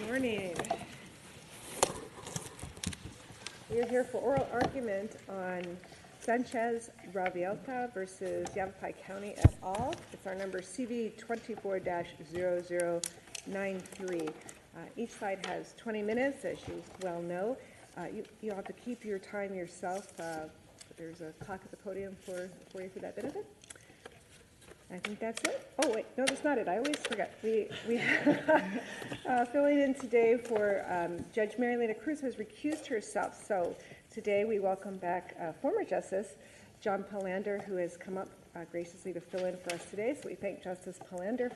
Morning. We are here for oral argument on Sanchez-Ravuelta versus Yavapai County et al. It's our number CV 24-0093. Each side has 20 minutes, as you well know. You have to keep your time yourself. There's a clock at the podium for you for that benefit. I think that's it. Oh, wait, no, that's not it. I always forget. We filling in today for Judge Marilena Cruz has recused herself. So today we welcome back former Justice John Palander, who has come up graciously to fill in for us today. So we thank Justice Palander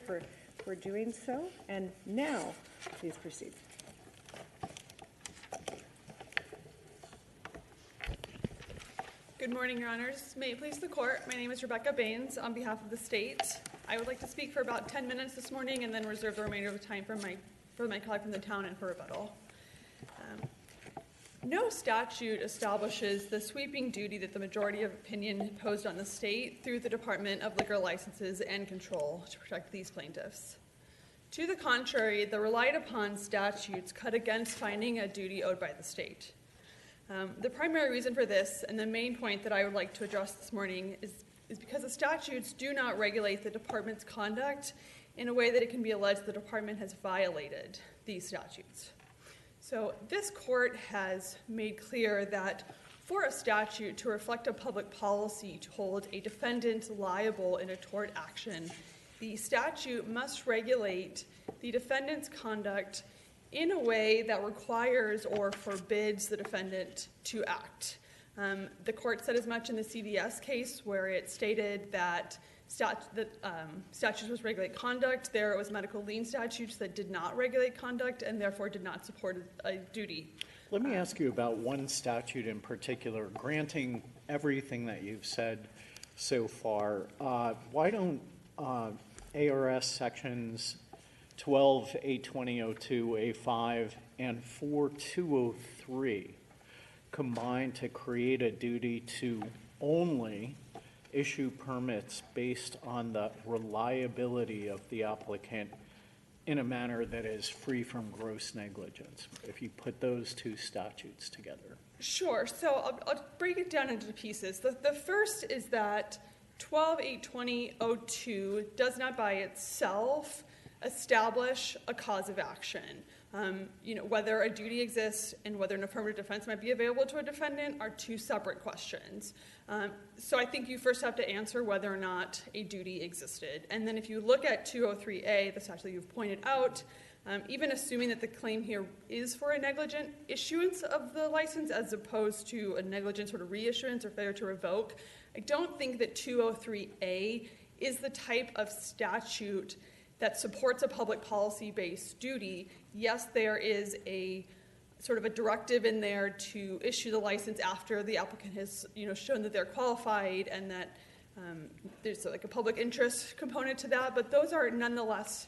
for doing so. And now, please proceed. Good morning, Your Honors. May it please the Court, my name is Rebecca Baines on behalf of the state. I would like to speak for about 10 minutes this morning and then reserve the remainder of the time for my colleague from the town and for rebuttal. No statute establishes the sweeping duty that the majority of opinion imposed on the state through the Department of Liquor Licenses and Control to protect these plaintiffs. To the contrary, the relied upon statutes cut against finding a duty owed by the state. The primary reason for this, and the main point that I would like to address this morning, is because the statutes do not regulate the department's conduct in a way that it can be alleged the department has violated these statutes. So this court has made clear that for a statute to reflect a public policy to hold a defendant liable in a tort action, the statute must regulate the defendant's conduct in a way that requires or forbids the defendant to act. The court said as much in the CVS case, where it stated that statutes must regulate conduct. There was medical lien statutes that did not regulate conduct and therefore did not support a duty. Let me ask you about one statute in particular. Granting everything that you've said so far, why don't ARS sections 12-820-02-A5 and 4203 combine to create a duty to only issue permits based on the reliability of the applicant in a manner that is free from gross negligence, if you put those two statutes together? Sure. So I'll break it down into pieces. The first is that 12-820-02 does not by itself establish a cause of action. Whether a duty exists and whether an affirmative defense might be available to a defendant are two separate questions. So I think you first have to answer whether or not a duty existed. And then if you look at 203A, the statute that you've pointed out, even assuming that the claim here is for a negligent issuance of the license as opposed to a negligent sort of reissuance or failure to revoke, I don't think that 203A is the type of statute that supports a public policy-based duty. Yes, there is a sort of a directive in there to issue the license after the applicant has, shown that they're qualified and that there's like a public interest component to that, but those are nonetheless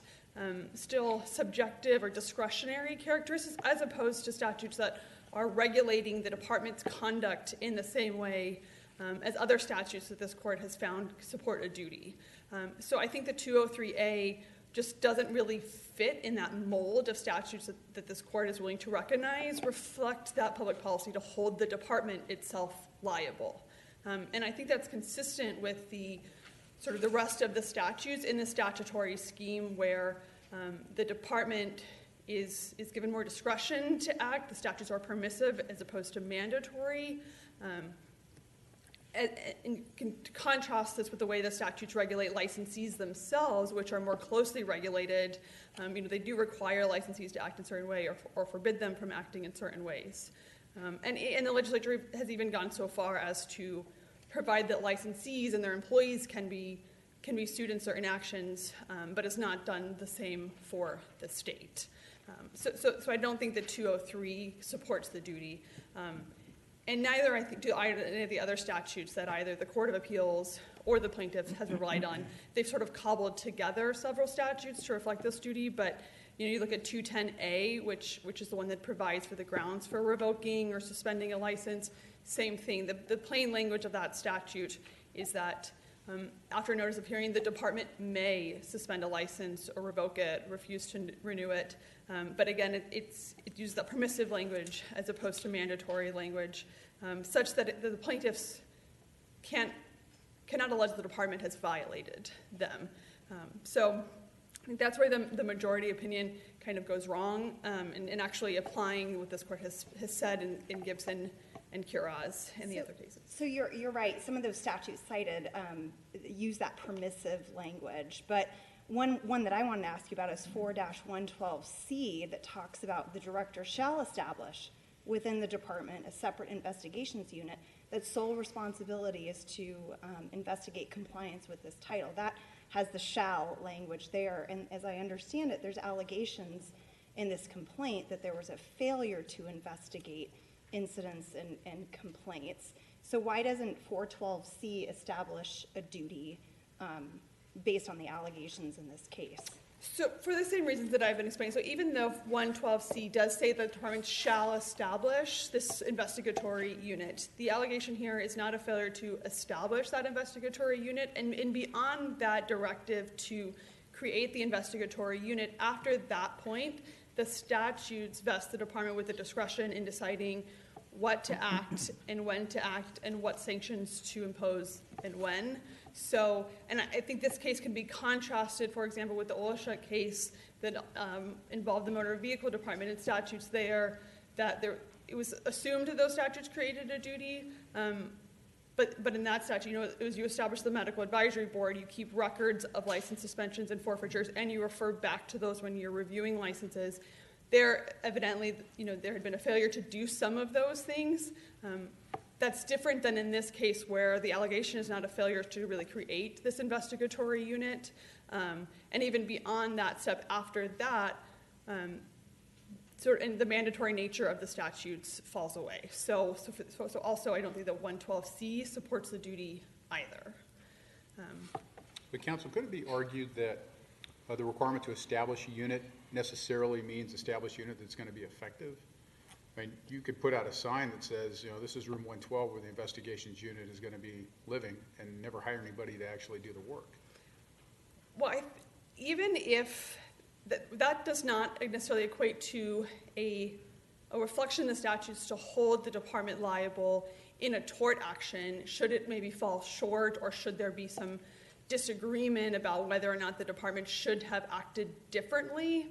still subjective or discretionary characteristics as opposed to statutes that are regulating the department's conduct in the same way as other statutes that this court has found support a duty. So I think the 203A just doesn't really fit in that mold of statutes that this court is willing to recognize, reflect that public policy to hold the department itself liable. And I think that's consistent with the sort of the rest of the statutes in the statutory scheme where the department is given more discretion to act. The statutes are permissive as opposed to mandatory. And can contrast this with the way the statutes regulate licensees themselves, which are more closely regulated. They do require licensees to act in a certain way or forbid them from acting in certain ways. And the legislature has even gone so far as to provide that licensees and their employees can be sued in certain actions, but it's not done the same for the state. So I don't think that 203 supports the duty. And neither, I think, do any of the other statutes that either the Court of Appeals or the plaintiff has relied on. They've sort of cobbled together several statutes to reflect this duty, but you look at 210A, which is the one that provides for the grounds for revoking or suspending a license. Same thing. The plain language of that statute is that After notice of hearing, the department may suspend a license or revoke it, refuse to renew it. But again, it uses that permissive language as opposed to mandatory language, such that the plaintiffs cannot allege the department has violated them. So I think that's where the majority opinion kind of goes wrong, in actually applying what this court has said in Gibson and Curaz and the other cases. So you're right. Some of those statutes cited use that permissive language, but one that I wanted to ask you about is 4-112C that talks about the director shall establish within the department a separate investigations unit that's sole responsibility is to investigate compliance with this title. That has the shall language there, and as I understand it, there's allegations in this complaint that there was a failure to investigate incidents and complaints. So why doesn't 412C establish a duty based on the allegations in this case? So for the same reasons that I've been explaining, so even though 112C does say that the department shall establish this investigatory unit, the allegation here is not a failure to establish that investigatory unit, and beyond that directive to create the investigatory unit, after that point, the statutes vest the department with the discretion in deciding what to act and when to act and what sanctions to impose and when. So, and I think this case can be contrasted, for example, with the Olashuk case that involved the motor vehicle department and statutes there, that it was assumed that those statutes created a duty, but in that statute, it was you establish the medical advisory board, you keep records of license suspensions and forfeitures, and you refer back to those when you're reviewing licenses. There, evidently, there had been a failure to do some of those things. That's different than in this case where the allegation is not a failure to really create this investigatory unit. And even beyond that step after that, and the mandatory nature of the statutes falls away. So also I don't think that 112C supports the duty either. But counsel, could it be argued that the requirement to establish a unit necessarily means establish a unit that's going to be effective? I mean, you could put out a sign that says, this is room 112 where the investigations unit is going to be living, and never hire anybody to actually do the work. Well, even if that does not necessarily equate to a reflection in the statutes to hold the department liable in a tort action, should it maybe fall short, or should there be some disagreement about whether or not the department should have acted differently.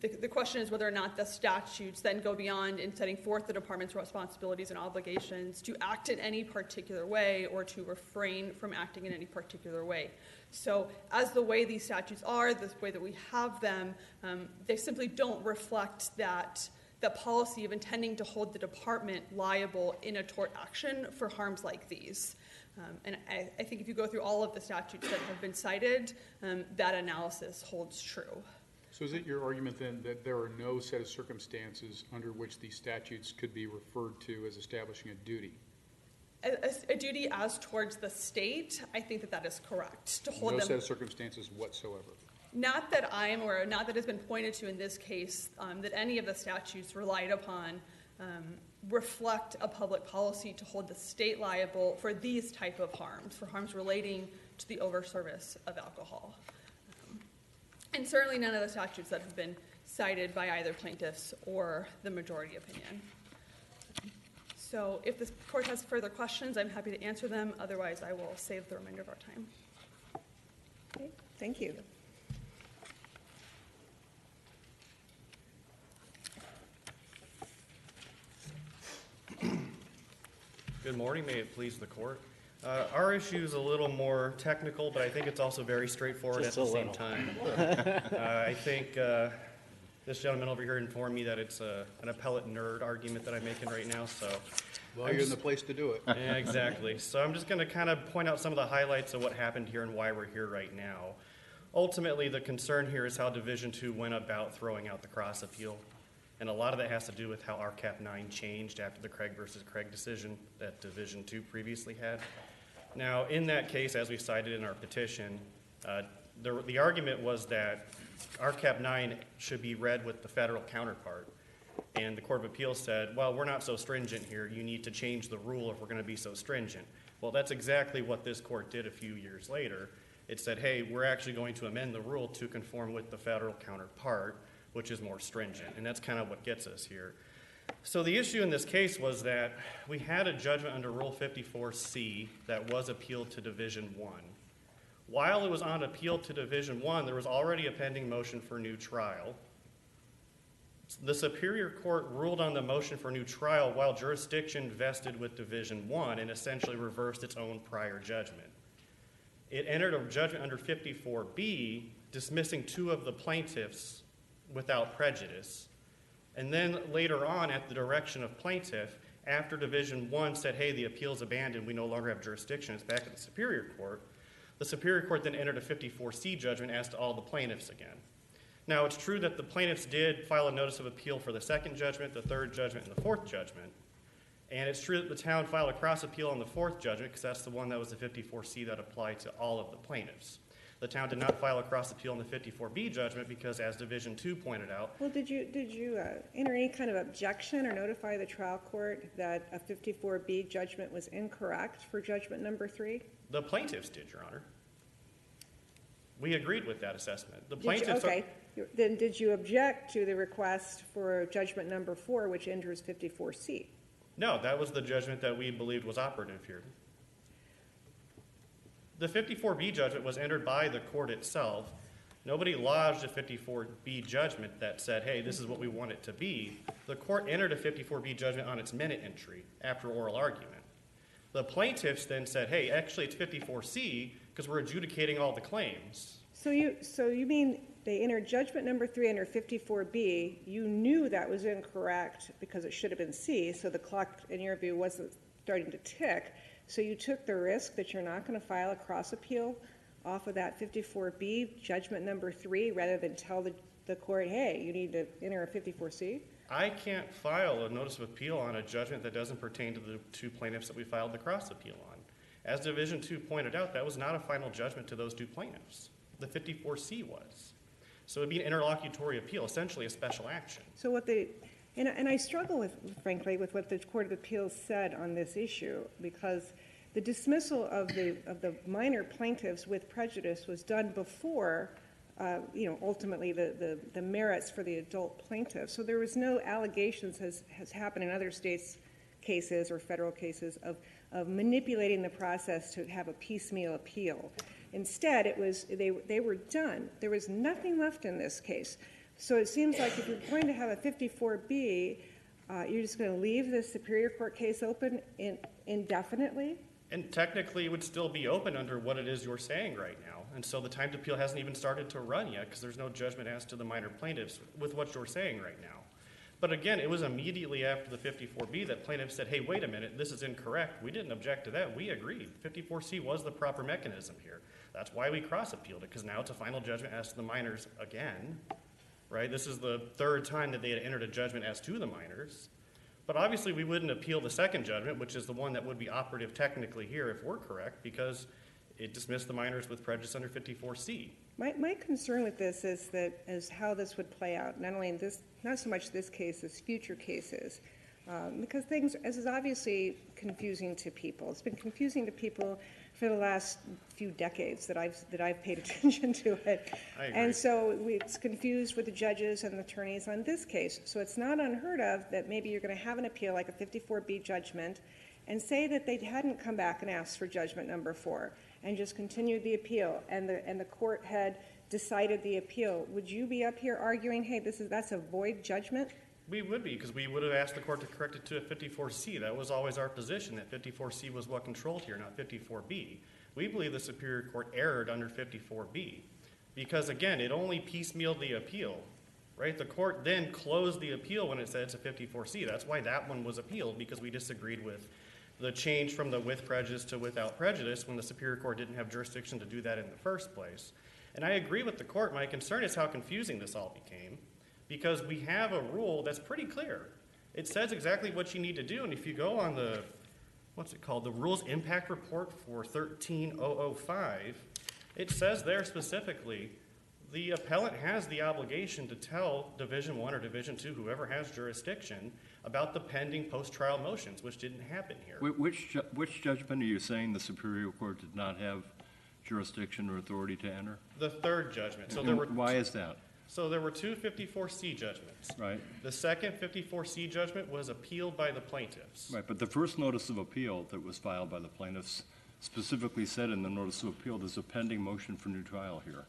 The question is whether or not the statutes then go beyond in setting forth the department's responsibilities and obligations to act in any particular way or to refrain from acting in any particular way. So as the way these statutes are, the way that we have them, they simply don't reflect the policy of intending to hold the department liable in a tort action for harms like these. And I think if you go through all of the statutes that have been cited, that analysis holds true. So is it your argument then that there are no set of circumstances under which these statutes could be referred to as establishing a duty? A duty as towards the state, I think that is correct. To hold no them, set of circumstances whatsoever? Not that I am aware, not that has been pointed to in this case, that any of the statutes relied upon reflect a public policy to hold the state liable for these type of harms, for harms relating to the overservice of alcohol. And certainly none of the statutes that have been cited by either plaintiffs or the majority opinion. So if this court has further questions, I'm happy to answer them. Otherwise, I will save the remainder of our time. Okay, thank you. Good morning. May it please the court. Our issue is a little more technical, but I think it's also very straightforward Just at the a same little. time. I think this gentleman over here informed me that it's an appellate nerd argument that I'm making right now, so. Well, you're in the place to do it. Yeah, exactly. So I'm just going to kind of point out some of the highlights of what happened here and why we're here right now. Ultimately, the concern here is how Division II went about throwing out the cross appeal. And a lot of that has to do with how RCAP 9 changed after the Craig versus Craig decision that Division II previously had. Now, in that case, as we cited in our petition, the argument was that RCAP 9 should be read with the federal counterpart. And the Court of Appeals said, well, we're not so stringent here. You need to change the rule if we're going to be so stringent. Well, that's exactly what this court did a few years later. It said, hey, we're actually going to amend the rule to conform with the federal counterpart, which is more stringent. And that's kind of what gets us here. So the issue in this case was that we had a judgment under Rule 54C that was appealed to Division I. While it was on appeal to Division I, there was already a pending motion for new trial. The Superior Court ruled on the motion for new trial while jurisdiction vested with Division I and essentially reversed its own prior judgment. It entered a judgment under 54B, dismissing 2 of the plaintiffs without prejudice. And then later on, at the direction of plaintiff, after Division I said, hey, the appeal's abandoned, we no longer have jurisdiction, it's back at the Superior Court, the Superior Court then entered a 54C judgment as to all the plaintiffs again. Now, it's true that the plaintiffs did file a notice of appeal for the 2nd judgment, the 3rd judgment, and the 4th judgment. And it's true that the town filed a cross appeal on the 4th judgment because that's the one that was the 54C that applied to all of the plaintiffs. The town did not file a cross appeal on the 54B judgment because, as Division II pointed out. Well, did you enter any kind of objection or notify the trial court that a 54B judgment was incorrect for judgment number 3? The plaintiffs did, Your Honor. We agreed with that assessment. The Did you- plaintiffs. okay. Then did you object to the request for judgment number 4, which enters 54C? No, that was the judgment that we believed was operative here. The 54B judgment was entered by the court itself. Nobody lodged a 54B judgment that said, hey, this is what we want it to be. The court entered a 54B judgment on its minute entry after oral argument. The plaintiffs then said, hey, actually it's 54C because we're adjudicating all the claims. So you mean they entered judgment number 3 under 54B. You knew that was incorrect because it should have been C, so the clock, in your view, wasn't starting to tick. So you took the risk that you're not going to file a cross appeal off of that 54B judgment number 3 rather than tell the court, hey, you need to enter a 54C? I can't file a notice of appeal on a judgment that doesn't pertain to the 2 plaintiffs that we filed the cross appeal on. As Division II pointed out, that was not a final judgment to those 2 plaintiffs. The 54C was. So it would be an interlocutory appeal, essentially a special action. So and I struggle with, frankly, with what the Court of Appeals said on this issue, because the dismissal of the minor plaintiffs with prejudice was done before, ultimately the merits for the adult plaintiffs. So there was no allegations, has happened in other states' cases or federal cases, of manipulating the process to have a piecemeal appeal. Instead, it was they were done. There was nothing left in this case. So it seems like if you're going to have a 54B, you're just going to leave the Superior Court case open indefinitely? And technically, it would still be open under what it is you're saying right now. And so the time to appeal hasn't even started to run yet because there's no judgment as to the minor plaintiffs with what you're saying right now. But again, it was immediately after the 54B that plaintiffs said, hey, wait a minute, this is incorrect. We didn't object to that. We agreed. 54C was the proper mechanism here. That's why we cross-appealed it, because now it's a final judgment as to the minors again. Right? This is the 3rd time that they had entered a judgment as to the minors. But obviously we wouldn't appeal the 2nd judgment, which is the one that would be operative technically here if we're correct, because it dismissed the minors with prejudice under 54C. My concern with this is how this would play out, not only in this, not so much this case as future cases, because this is obviously confusing to people. It's been confusing to people for the last few decades that I've paid attention to it. I agree. And so it's confused with the judges and the attorneys on this case. So it's not unheard of that maybe you're going to have an appeal like a 54B judgment and say that they hadn't come back and asked for judgment number 4 and just continued the appeal, and the court had decided the appeal. Would you be up here arguing, hey, that's a void judgment? We would be, because we would have asked the court to correct it to a 54C. That was always our position, that 54C was what controlled here, not 54B. We believe the Superior Court erred under 54B, because again, it only piecemealed the appeal, right? The court then closed the appeal when it said it's a 54C. That's why that one was appealed, because we disagreed with the change from the with prejudice to without prejudice when the Superior Court didn't have jurisdiction to do that in the first place. And I agree with the court. My concern is how confusing this all became, because we have a rule that's pretty clear. It says exactly what you need to do, and if you go on the, the Rules Impact Report for 13005, it says there specifically The appellant has the obligation to tell Division I or Division II, whoever has jurisdiction, about the pending post-trial motions, which didn't happen here. Which judgment are you saying the Superior Court did not have jurisdiction or authority to enter? The third judgment. So And why is that? So there were two 54C judgments. Right. The second 54C judgment was appealed by the plaintiffs. Right, but the first notice of appeal that was filed by the plaintiffs specifically said in the notice of appeal, there's a pending motion for new trial here.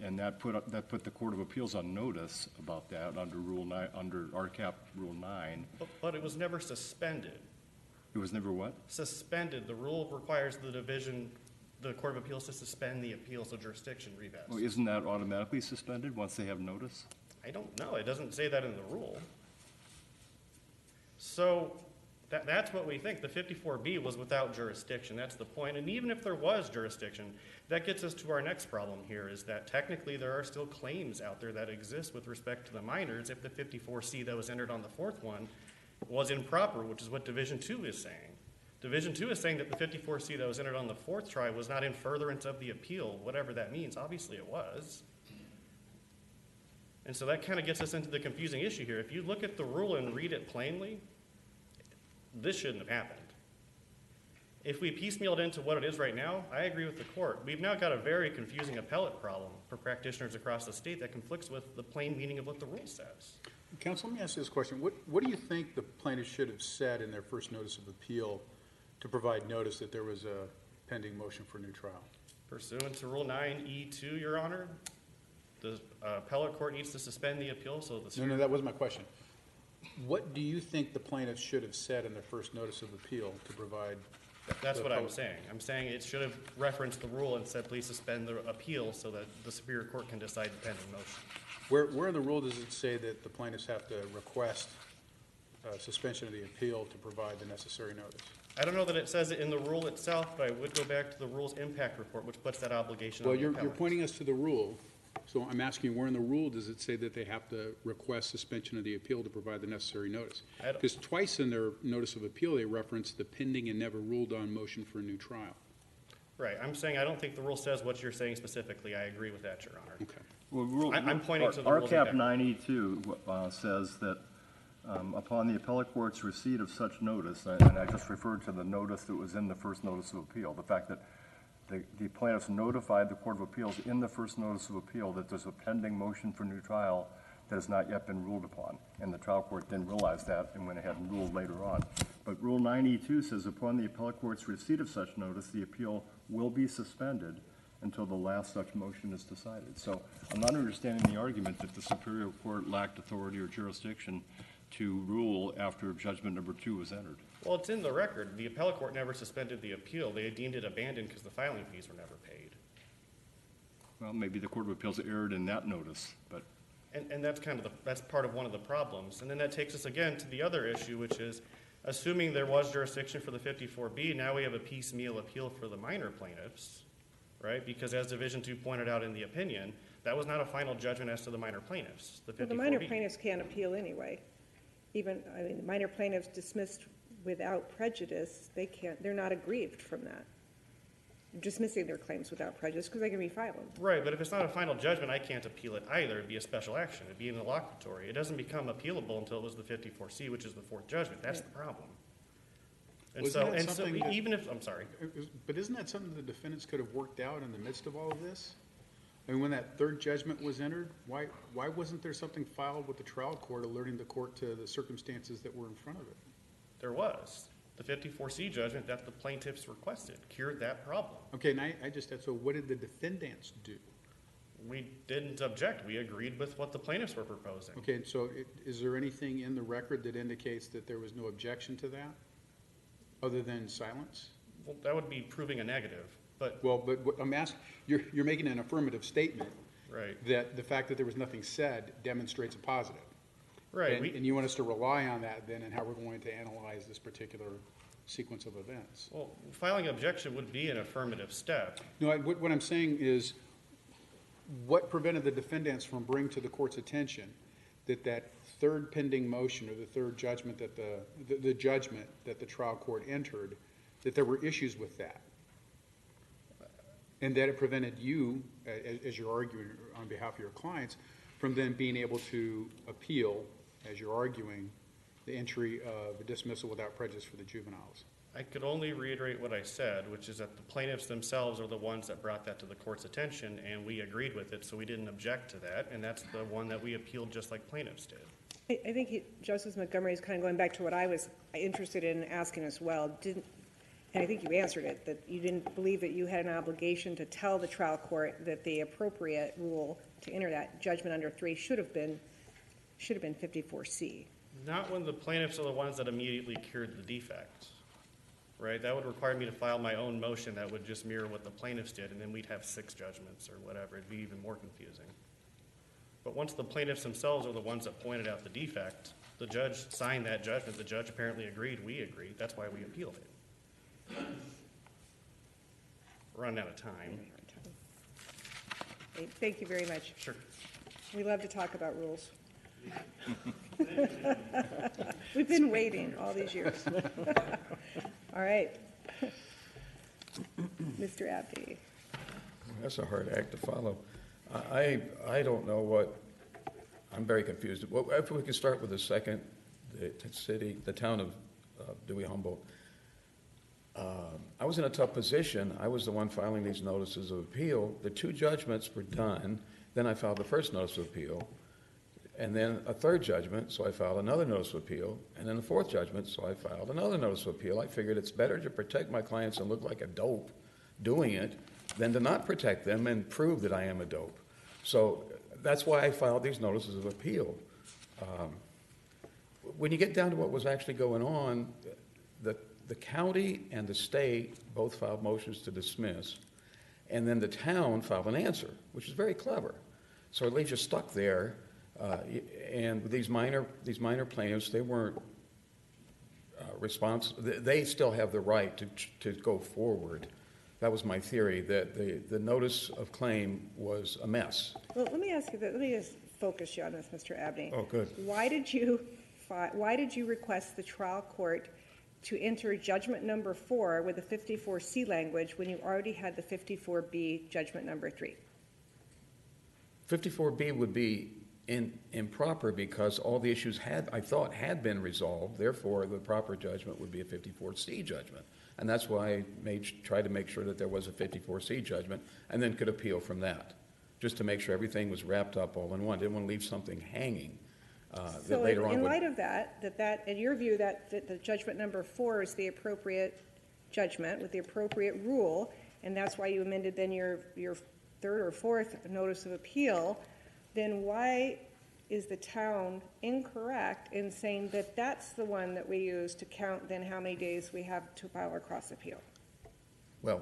And that put the Court of Appeals on notice about that under Rule 9, under RCAP Rule 9. But it was never suspended. It was never what? Suspended. The rule requires the Court of Appeals to suspend the appeal so jurisdiction revests. Well, isn't that automatically suspended once they have notice? I don't know. It doesn't say that in the rule. So that's what we think. The 54B was without jurisdiction. That's the point. And even if there was jurisdiction, that gets us to our next problem here, is that technically there are still claims out there that exist with respect to the minors if the 54C that was entered on the fourth one was improper, which is what Division 2 is saying. Division 2 is saying that the 54C that was entered on the fourth trial was not in furtherance of the appeal, whatever that means. Obviously it was. And so that kind of gets us into the confusing issue here. If you look at the rule and read it plainly, this shouldn't have happened. If we piecemealed into what it is right now, I agree with the court. We've now got a very confusing appellate problem for practitioners across the state that conflicts with the plain meaning of what the rule says. Counsel, let me ask you this question. What do you think the plaintiff should have said in their first notice of appeal to provide notice that there was a pending motion for new trial? Pursuant to Rule 9E2, Your Honor, the appellate court needs to suspend the appeal so the... No, that wasn't my question. What do you think the plaintiff should have said in their first notice of appeal to provide? That's what I'm saying. I'm saying it should have referenced the rule and said, please suspend the appeal so that the Superior Court can decide the pending motion. Where in the rule does it say that the plaintiffs have to request suspension of the appeal to provide the necessary notice? I don't know that it says it in the rule itself, but I would go back to the rule's impact report, which puts that obligation on Well, the you're appellant. pointing us to the rule, so I'm asking where in the rule does it say that they have to request suspension of the appeal to provide the necessary notice? I don't- Because twice in their notice of appeal, they reference the pending and never ruled on motion for a new trial. Right. I'm saying I don't think the rule says what you're saying specifically. I agree with that, Your Honor. Okay. Well, I'm pointing to the rules RCAP impact. 9E2 says that upon the appellate court's receipt of such notice, and I just referred to the notice that was in the first notice of appeal, the fact that the plaintiffs notified the Court of Appeals in the first notice of appeal that there's a pending motion for new trial that has not yet been ruled upon. And the trial court didn't realize that and went ahead and ruled later on. But Rule 9E2 says upon the appellate court's receipt of such notice, the appeal will be suspended until the last such motion is decided. So I'm not understanding the argument that the Superior Court lacked authority or jurisdiction to rule after judgment number 2 was entered. Well, it's in the record. The appellate court never suspended the appeal. They deemed it abandoned because the filing fees were never paid. Well, maybe the Court of Appeals erred in that notice, but And that's kind of that's part of one of the problems. And then that takes us again to the other issue, which is assuming there was jurisdiction for the 54B, now we have a piecemeal appeal for the minor plaintiffs, right? Because as Division 2 pointed out in the opinion, that was not a final judgment as to the minor plaintiffs, the 54B. Well, the minor plaintiffs can't appeal anyway. The minor plaintiffs dismissed without prejudice, they're not aggrieved from that. Dismissing their claims without prejudice because they can refile them. Right, but if it's not a final judgment, I can't appeal it either. It'd be a special action. It'd be an interlocutory. It doesn't become appealable until it was the 54C, which is the fourth judgment. That's the problem. And Wasn't so, that and so something that- even if, I'm sorry. But isn't that something the defendants could have worked out in the midst of all of this? I mean, when that third judgment was entered, why wasn't there something filed with the trial court alerting the court to the circumstances that were in front of it? There was. The 54C judgment that the plaintiffs requested cured that problem. Okay, and I just, so what did the defendants do? We didn't object. We agreed with what the plaintiffs were proposing. Okay, and so is there anything in the record that indicates that there was no objection to that, other than silence? Well, that would be proving a negative, but, Well, but what I'm asking, you're making an affirmative statement right. that the fact that there was nothing said demonstrates a positive. Right. And you want us to rely on that then in how we're going to analyze this particular sequence of events? Well, filing objection would be an affirmative step. No, what I'm saying is, what prevented the defendants from bringing to the court's attention that third pending motion or the third judgment that the judgment that the trial court entered, that there were issues with that? and that it prevented you, as you're arguing on behalf of your clients, from then being able to appeal, as you're arguing, the entry of a dismissal without prejudice for the juveniles. I could only reiterate what I said, which is that the plaintiffs themselves are the ones that brought that to the court's attention, and we agreed with it, so we didn't object to that, and that's the one that we appealed just like plaintiffs did. I think Justice Montgomery is kind of going back to what I was interested in asking as well. And I think you answered it, that you didn't believe that you had an obligation to tell the trial court that the appropriate rule to enter that judgment under 3 should have been 54C. Not when the plaintiffs are the ones that immediately cured the defects, right? That would require me to file my own motion that would just mirror what the plaintiffs did, and then we'd have 6 judgments or whatever. It'd be even more confusing. But once the plaintiffs themselves are the ones that pointed out the defect, the judge signed that judgment. The judge apparently agreed. We agreed. That's why we appealed it. We're running out of time. Thank you very much. Sure. We love to talk about rules. We've been waiting all these years. All right. Mr. Abdi. That's a hard act to follow. I don't know what, I'm very confused. Well, if we could start with the second, the town of Dewey Humboldt. I was in a tough position. I was the one filing these notices of appeal. The 2 judgments were done. Then I filed the first notice of appeal, and then a 3rd judgment, so I filed another notice of appeal, and then the 4th judgment, so I filed another notice of appeal. I figured it's better to protect my clients and look like a dope doing it than to not protect them and prove that I am a dope. So that's why I filed these notices of appeal. When you get down to what was actually going on, the county and the state both filed motions to dismiss, and then the town filed an answer, which is very clever. So it leaves you stuck there, and these minor plaintiffs, they weren't they still have the right to go forward. That was my theory, that the notice of claim was a mess. Well, let me ask you that. Let me just focus you on this, Mr. Abney. Oh, good. Why did you request the trial court to enter judgment number 4 with the 54C language when you already had the 54B judgment number 3? 54B would be improper because all the issues I thought had been resolved. Therefore, the proper judgment would be a 54C judgment. And that's why I tried to make sure that there was a 54C judgment and then could appeal from that, just to make sure everything was wrapped up all in one. Didn't want to leave something hanging that later on would... So in light of that, in your view, that the judgment number 4 is the appropriate judgment with the appropriate rule, and that's why you amended then your 3rd or 4th notice of appeal, then why is the town incorrect in saying that that's the one that we use to count then how many days we have to file our cross appeal? Well,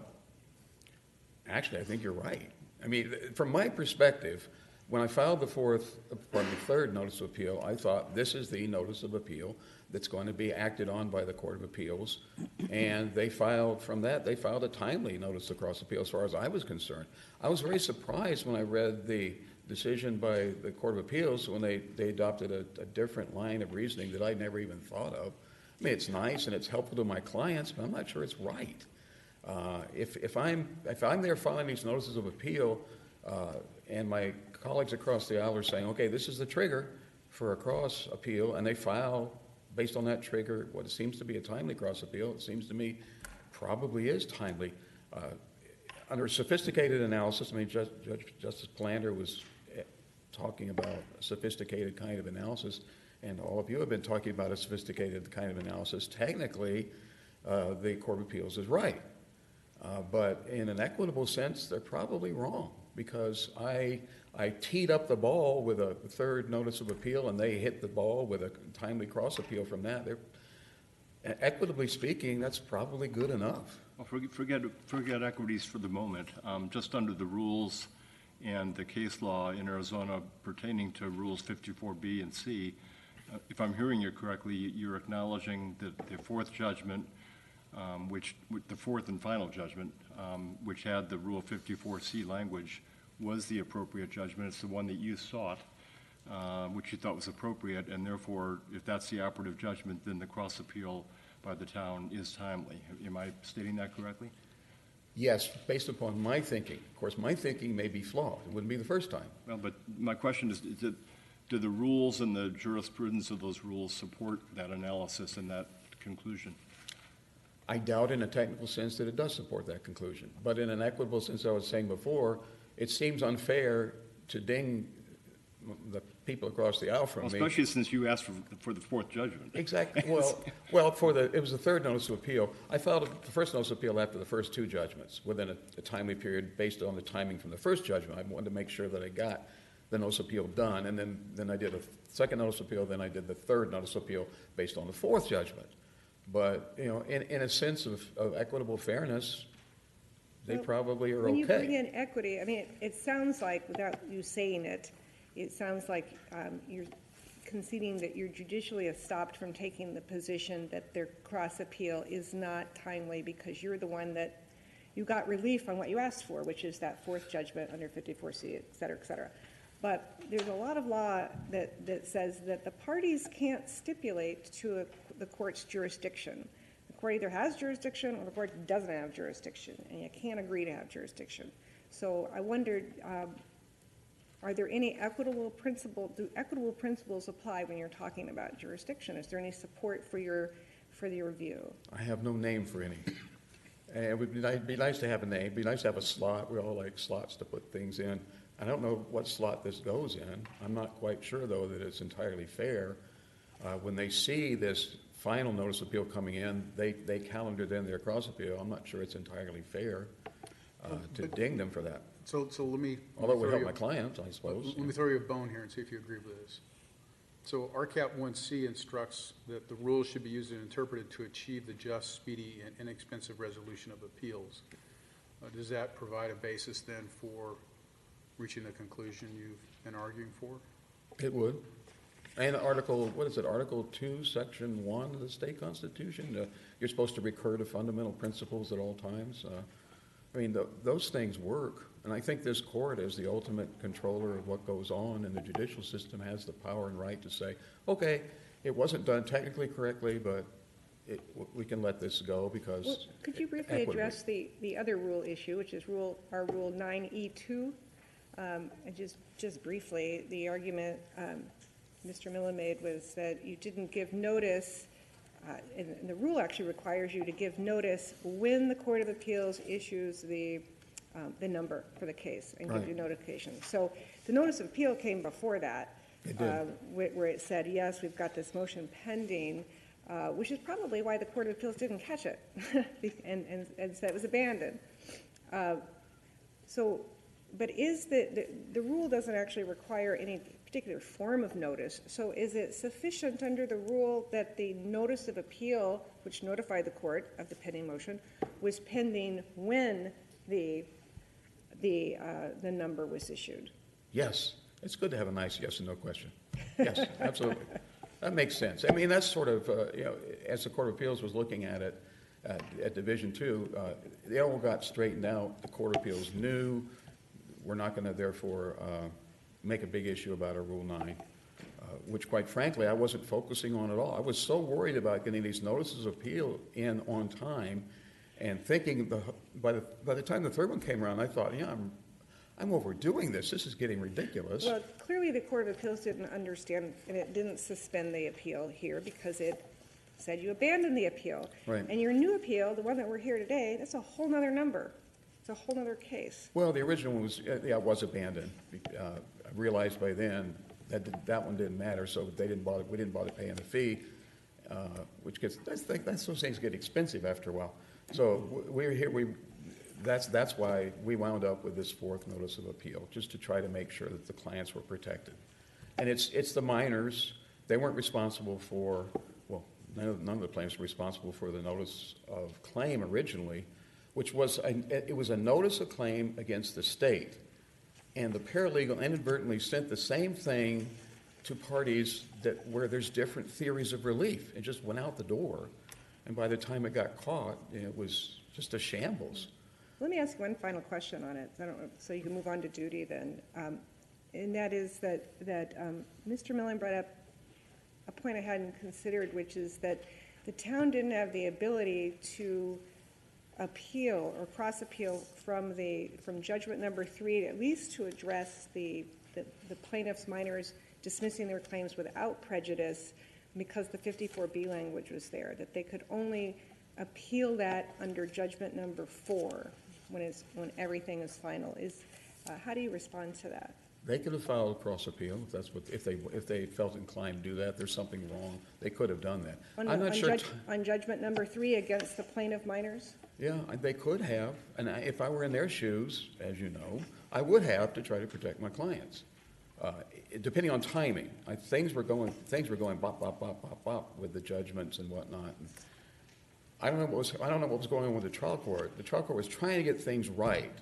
actually, I think you're right. I mean, from my perspective, when I filed the 3rd notice of appeal, I thought this is the notice of appeal that's going to be acted on by the Court of Appeals, and they filed a timely notice of cross appeal as far as I was concerned. I was very surprised when I read the decision by the Court of Appeals when they adopted a different line of reasoning that I'd never even thought of. I mean, it's nice and it's helpful to my clients, but I'm not sure it's right. If I'm there filing these notices of appeal, and my colleagues across the aisle are saying, okay, this is the trigger for a cross appeal, and they file based on that trigger what seems to be a timely cross appeal, it seems to me probably is timely. Under sophisticated analysis, I mean, Justice Palander was talking about a sophisticated kind of analysis, and all of you have been talking about a sophisticated kind of analysis. Technically, the Court of Appeals is right. But in an equitable sense, they're probably wrong, because I teed up the ball with a 3rd notice of appeal, and they hit the ball with a timely cross appeal from that. Equitably speaking, that's probably good enough. Well, forget equities for the moment. Just under the rules and the case law in Arizona pertaining to Rules 54B and C, if I'm hearing you correctly, you're acknowledging that the 4th judgment, the 4th and final judgment, which had the Rule 54C language, was the appropriate judgment. It's the one that you sought, which you thought was appropriate, and therefore, if that's the operative judgment, then the cross appeal by the town is timely. Am I stating that correctly? Yes, based upon my thinking. Of course, my thinking may be flawed. It wouldn't be the first time. Well, but my question is do the rules and the jurisprudence of those rules support that analysis and that conclusion? I doubt in a technical sense that it does support that conclusion. But in an equitable sense, I was saying before, it seems unfair to ding the people across the aisle from me. Especially since you asked for the fourth judgment. Exactly. Well, it was the third notice of appeal. I filed the first notice of appeal after the first two judgments within a timely period based on the timing from the first judgment. I wanted to make sure that I got the notice of appeal done, and then I did a second notice of appeal, then I did the third notice of appeal based on the fourth judgment. But, in a sense of equitable fairness, they probably are okay. When you bring in equity, I mean, it sounds like, without you saying it, it sounds like you're conceding that you're judicially stopped from taking the position that their cross appeal is not timely because you're the one that you got relief on what you asked for, which is that fourth judgment under 54C, et cetera, et cetera. But there's a lot of law that says that the parties can't stipulate to the court's jurisdiction. The court either has jurisdiction or the court doesn't have jurisdiction, and you can't agree to have jurisdiction. So I wondered, are there any equitable principles apply when you're talking about jurisdiction? Is there any support for your view? I have no name for any. And it would be nice to have a name. It'd be nice to have a slot. We all like slots to put things in. I don't know what slot this goes in. I'm not quite sure, though, that it's entirely fair. When they see this final notice of appeal coming in, they calendared in their cross appeal. I'm not sure it's entirely fair to ding them for that. So let me. Although it would help my clients, I suppose. Let me throw you a bone here and see if you agree with this. So RCAP 1C instructs that the rules should be used and interpreted to achieve the just, speedy, and inexpensive resolution of appeals. Does that provide a basis then for reaching the conclusion you've been arguing for? It would. And Article 2, Section 1 of the state constitution, you're supposed to recur to fundamental principles at all times. Those things work. And I think this court, as the ultimate controller of what goes on in the judicial system, has the power and right to say, okay, it wasn't done technically correctly, but we can let this go because... Well, could you briefly address the other rule issue, which is our Rule 9E2? Just briefly, the argument Mr. Millen made was that you didn't give notice, and the rule actually requires you to give notice when the Court of Appeals issues the number for the case and give you notification. So the notice of appeal came before that, where it said, yes, we've got this motion pending, which is probably why the Court of Appeals didn't catch it and said it was abandoned. But is the rule doesn't actually require any particular form of notice, so is it sufficient under the rule that the notice of appeal, which notified the court of the pending motion, was pending when the number was issued? Yes. It's good to have a nice yes and no question. Yes, absolutely. That makes sense. That's sort of, as the Court of Appeals was looking at it at Division 2, they all got straightened out. The Court of Appeals knew we're not going to, therefore, make a big issue about our Rule 9, which, quite frankly, I wasn't focusing on at all. I was so worried about getting these notices of appeal in on time and thinking by the time the third one came around, I thought, I'm overdoing this. This is getting ridiculous. Well, clearly the Court of Appeals didn't understand, and it didn't suspend the appeal here because it said you abandoned the appeal. Right. And your new appeal, the one that we're here today, that's a whole other number. It's a whole other case. Well, the original one was abandoned. I realized by then that one didn't matter, so we didn't bother paying the fee, which gets, those things get expensive after a while. So we're here. That's why we wound up with this fourth notice of appeal, just to try to make sure that the clients were protected. And it's the minors. They weren't responsible for, well, none of the plaintiffs were responsible for the notice of claim originally, which was it was a notice of claim against the state. And the paralegal inadvertently sent the same thing to parties where there's different theories of relief. It just went out the door. And by the time it got caught, it was just a shambles. Let me ask one final question on it, so you can move on to duty then. And that is that Mr. Millen brought up a point I hadn't considered, which is that the town didn't have the ability to appeal or cross-appeal from judgment number 3, at least to address the plaintiff's minors dismissing their claims without prejudice because the 54B language was there, that they could only appeal that under judgment number 4 when everything is final. How do you respond to that? They could have filed a cross appeal if they felt inclined to do that. There's something wrong. They could have done that. I'm not sure. On judgment number 3 against the plaintiff minors? Yeah, they could have. And if I were in their shoes, as you know, I would have to try to protect my clients. Depending on timing, things were going bop bop bop bop bop with the judgments and whatnot. And I don't know what was going on with the trial court. The trial court was trying to get things right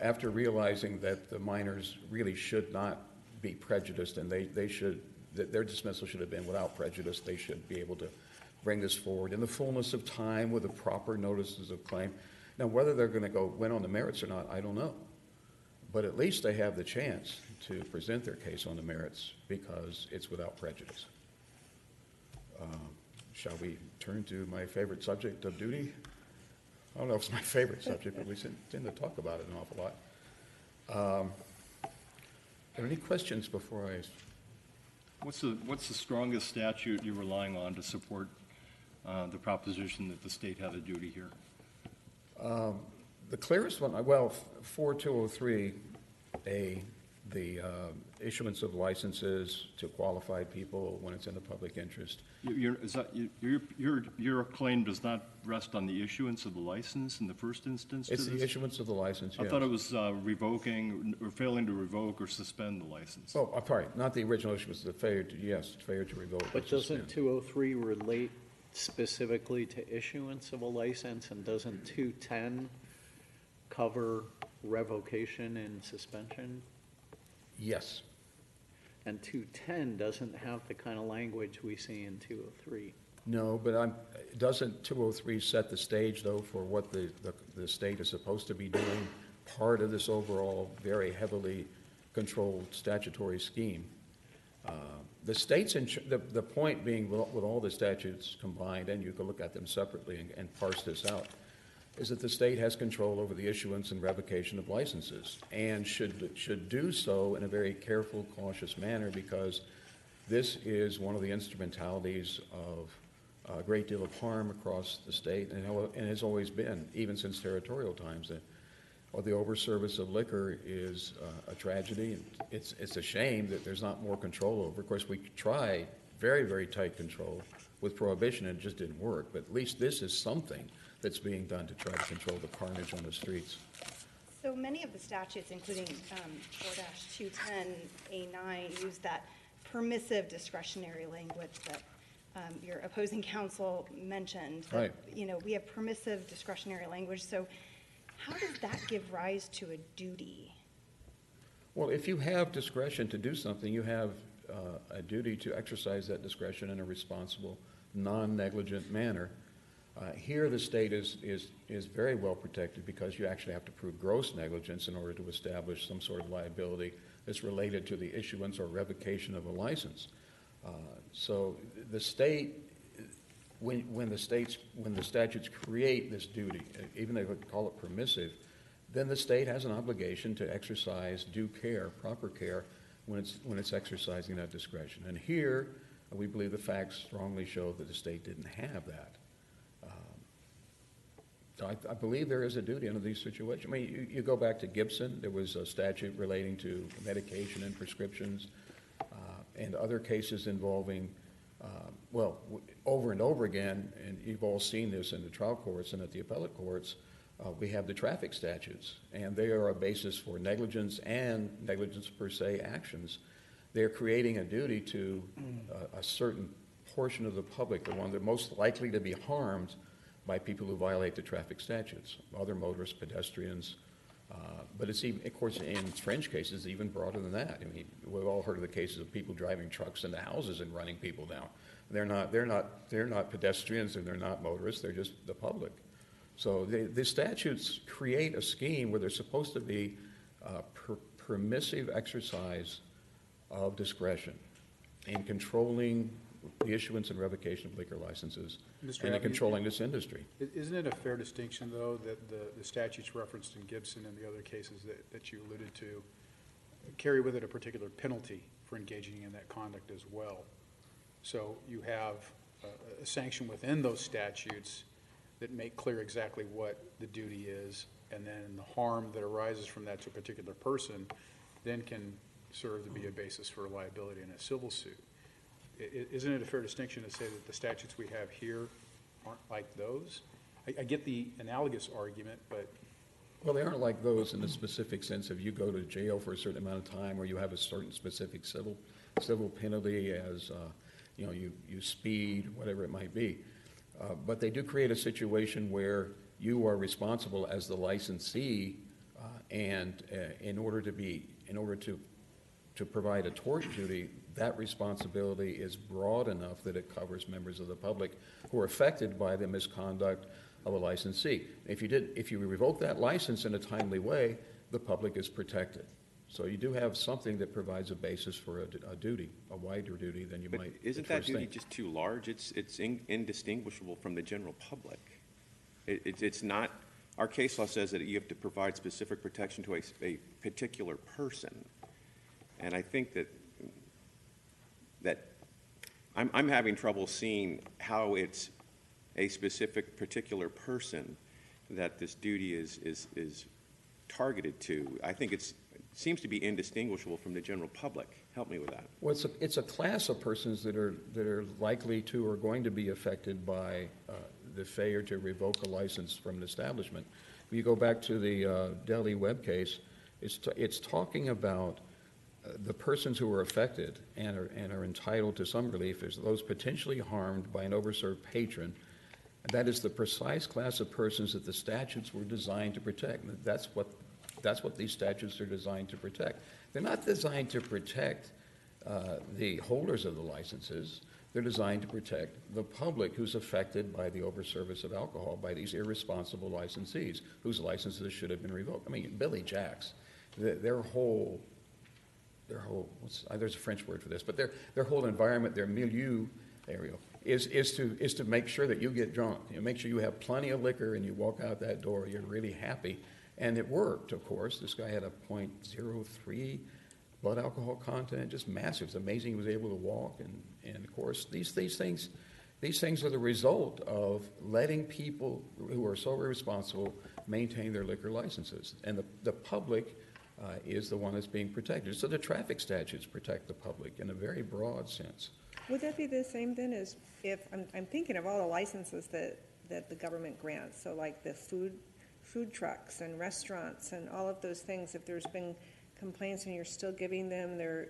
after realizing that the minors really should not be prejudiced, and their dismissal should have been without prejudice. They should be able to bring this forward in the fullness of time with the proper notices of claim. Now, whether they're going to win on the merits or not, I don't know. But at least they have the chance to present their case on the merits because it's without prejudice. Shall we turn to my favorite subject of duty? I don't know if it's my favorite subject, but we tend to talk about it an awful lot. Are there any questions before I... What's the strongest statute you're relying on to support the proposition that the state had a duty here? The clearest one, 4203A, the issuance of licenses to qualified people when it's in the public interest. Your claim does not rest on the issuance of the license in the first instance? It's the issuance of the license, I yes. thought it was revoking or failing to revoke or suspend the license. Oh, sorry, not the original issue, it was the failure to revoke. But doesn't 203 relate specifically to issuance of a license, and doesn't 210 cover revocation and suspension? Yes. And 210 doesn't have the kind of language we see in 203. No, but doesn't 203 set the stage, though, for what the state is supposed to be doing, part of this overall very heavily controlled statutory scheme? The states, the point being with all the statutes combined, and you can look at them separately and parse this out, is that the state has control over the issuance and revocation of licenses and should do so in a very careful, cautious manner, because this is one of the instrumentalities of a great deal of harm across the state, and has always been, even since territorial times. The overservice of liquor is a tragedy. It's a shame that there's not more control over. Of course, we tried very, very tight control with prohibition, and it just didn't work. But at least this is something that's being done to try to control the carnage on the streets. So many of the statutes, including 4-210A9, use that permissive discretionary language that your opposing counsel mentioned. That, right. We have permissive discretionary language. So how does that give rise to a duty? Well, if you have discretion to do something, you have a duty to exercise that discretion in a responsible, non-negligent manner. Here, the state is very well protected because you actually have to prove gross negligence in order to establish some sort of liability that's related to the issuance or revocation of a license. So the state, when the statutes create this duty, even though they would call it permissive, then the state has an obligation to exercise due care, proper care, when it's exercising that discretion. And here, we believe the facts strongly show that the state didn't have that. I believe there is a duty under these situations. I mean, you go back to Gibson, there was a statute relating to medication and prescriptions, and other cases involving, over and over again, and you've all seen this in the trial courts and at the appellate courts, we have the traffic statutes, and they are a basis for negligence and negligence per se actions. They're creating a duty to a certain portion of the public, the one that most likely to be harmed by people who violate the traffic statutes, other motorists, pedestrians, but it's even, of course, in French cases, even broader than that. I mean, we've all heard of the cases of people driving trucks into houses and running people down. They're not pedestrians and they're not motorists. They're just the public. So the statutes create a scheme where there's supposed to be permissive exercise of discretion in controlling the issuance and revocation of liquor licenses Mr. and Abbott, controlling this industry. Isn't it a fair distinction, though, that the statutes referenced in Gibson and the other cases that you alluded to carry with it a particular penalty for engaging in that conduct as well? So you have a sanction within those statutes that make clear exactly what the duty is, and then the harm that arises from that to a particular person then can serve to be a basis for liability in a civil suit. Isn't it a fair distinction to say that the statutes we have here aren't like those? I get the analogous argument, but... Well, they aren't like those in the specific sense of you go to jail for a certain amount of time, or you have a certain specific civil penalty as, you speed, whatever it might be. But they do create a situation where you are responsible as the licensee, and in order to provide a tort duty, that responsibility is broad enough that it covers members of the public who are affected by the misconduct of a licensee. If you revoke that license in a timely way, the public is protected. So you do have something that provides a basis for a duty, a wider duty than you But might. isn't that duty just too large? It's indistinguishable from the general public. It's not. Our case law says that you have to provide specific protection to a particular person, and I think that I'm having trouble seeing how it's a specific particular person that this duty is targeted to. I think it seems to be indistinguishable from the general public. Help me with that. Well, it's a class of persons that are likely to or going to be affected by the failure to revoke a license from an establishment. If you go back to the Delhi web case, it's talking about the persons who are affected and are entitled to some relief is those potentially harmed by an overserved patron. That is the precise class of persons that the statutes were designed to protect. That's what these statutes are designed to protect. They're not designed to protect the holders of the licenses. They're designed to protect the public who's affected by the overservice of alcohol by these irresponsible licensees whose licenses should have been revoked. I mean, Billy Jack's, their whole there's a French word for this, but their whole environment, their milieu, Ariel, is to make sure that you get drunk. Make sure you have plenty of liquor and you walk out that door, you're really happy. And it worked, of course. This guy had a 0.03 blood alcohol content, just massive. It's amazing he was able to walk. And of course, these things are the result of letting people who are so irresponsible maintain their liquor licenses. And the public is the one that's being protected. So the traffic statutes protect the public in a very broad sense. Would that be the same then as if, I'm thinking of all the licenses that the government grants, so like the food trucks and restaurants and all of those things, if there's been complaints and you're still giving them their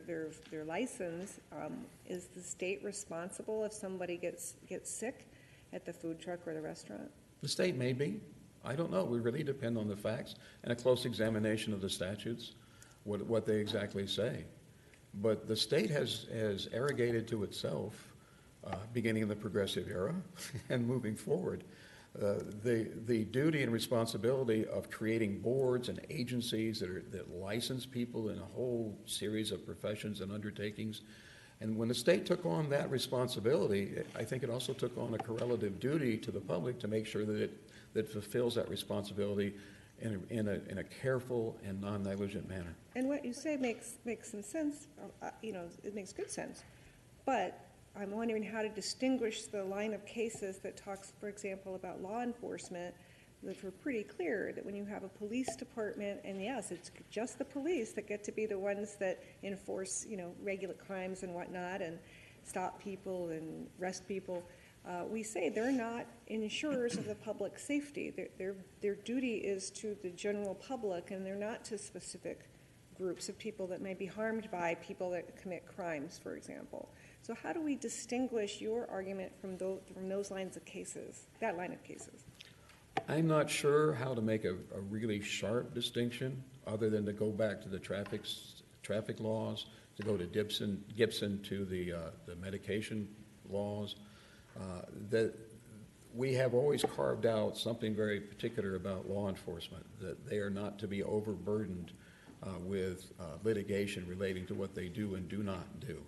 license, is the state responsible if somebody gets sick at the food truck or the restaurant? The state may be. I don't know. It would really depend on the facts and a close examination of the statutes, what they exactly say. But the state has arrogated to itself, beginning in the progressive era and moving forward, the duty and responsibility of creating boards and agencies that license people in a whole series of professions and undertakings. And when the state took on that responsibility, I think it also took on a correlative duty to the public to make sure that it fulfills that responsibility in a careful and non-negligent manner. And what you say makes some sense. It makes good sense. But I'm wondering how to distinguish the line of cases that talks, for example, about law enforcement, that were pretty clear that when you have a police department, and yes, it's just the police that get to be the ones that enforce, regular crimes and whatnot, and stop people and arrest people. We say they're not insurers of the public safety. Their duty is to the general public, and they're not to specific groups of people that may be harmed by people that commit crimes, for example. So how do we distinguish your argument from those lines of cases, that line of cases? I'm not sure how to make a really sharp distinction other than to go back to the traffic laws, to go to Gibson to the medication laws. That we have always carved out something very particular about law enforcement, that they are not to be overburdened with litigation relating to what they do and do not do.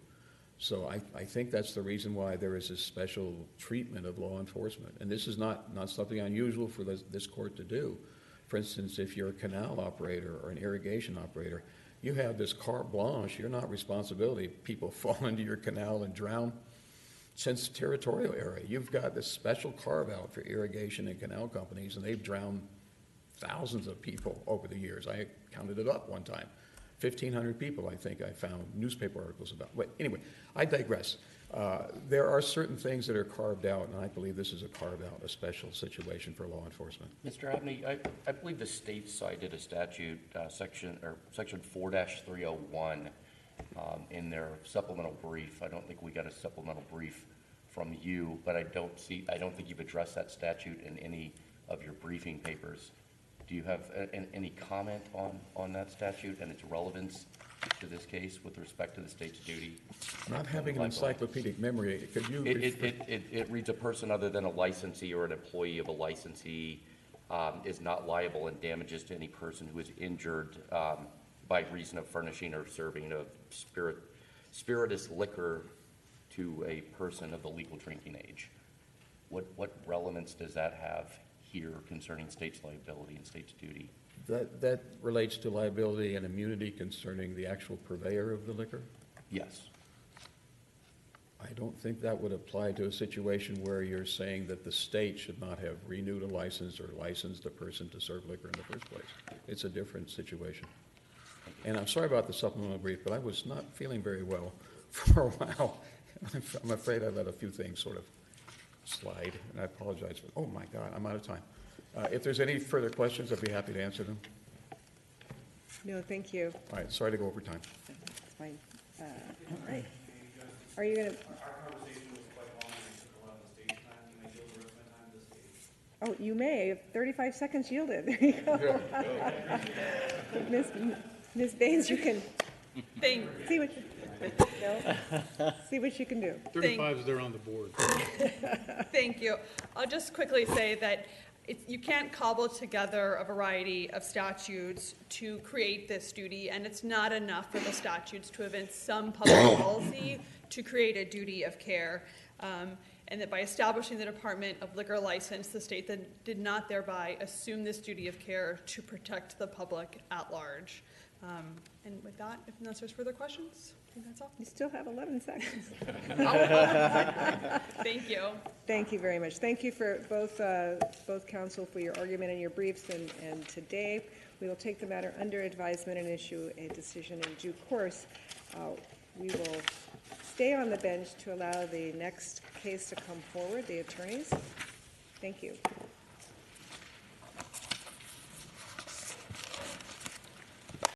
So I think that's the reason why there is this special treatment of law enforcement. And this is not something unusual for this court to do. For instance, if you're a canal operator or an irrigation operator, you have this carte blanche. You're not responsibility. People fall into your canal and drown. Since territorial area, you've got this special carve-out for irrigation and canal companies, and they've drowned thousands of people over the years. I counted it up one time. 1,500 people, I think I found newspaper articles about. But anyway, I digress. There are certain things that are carved out, and I believe this is a carved-out, a special situation for law enforcement. Mr. Abney, I believe the state cited a statute, section 4-301, in their supplemental brief. I don't think we got a supplemental brief from you, but I don't think you've addressed that statute in any of your briefing papers. Do you have any comment on that statute and its relevance to this case with respect to the state's duty? Not having an encyclopedic memory, could you? It reads a person other than a licensee or an employee of a licensee is not liable in damages to any person who is injured by reason of furnishing or serving of spirituous liquor to a person of the legal drinking age. What relevance does that have here concerning state's liability and state's duty? That relates to liability and immunity concerning the actual purveyor of the liquor? Yes. I don't think that would apply to a situation where you're saying that the state should not have renewed a license or licensed a person to serve liquor in the first place. It's a different situation. And I'm sorry about the supplemental brief, but I was not feeling very well for a while. I'm afraid I let a few things sort of slide, and I apologize. But, oh, my God, I'm out of time. If there's any further questions, I'd be happy to answer them. No, thank you. All right, sorry to go over time. That's fine. All right. Are you going to? Our conversation was quite long, and I took a lot of the stage time. Can I yield the rest of my time to the stage? Oh, you may. 35 seconds yielded. There you go. Ms. Baines, you can see what you can do. 35 is there on the board. Thank you. I'll just quickly say that you can't cobble together a variety of statutes to create this duty, and it's not enough for the statutes to evince some public policy to create a duty of care. And that by establishing the Department of Liquor License, the state did not thereby assume this duty of care to protect the public at large. And with that, unless there's further questions, I think that's all. You still have 11 seconds. Thank you. Thank you very much. Thank you for both counsel for your argument and your briefs, and today we will take the matter under advisement and issue a decision in due course. We will stay on the bench to allow the next case to come forward, the attorneys. Thank you.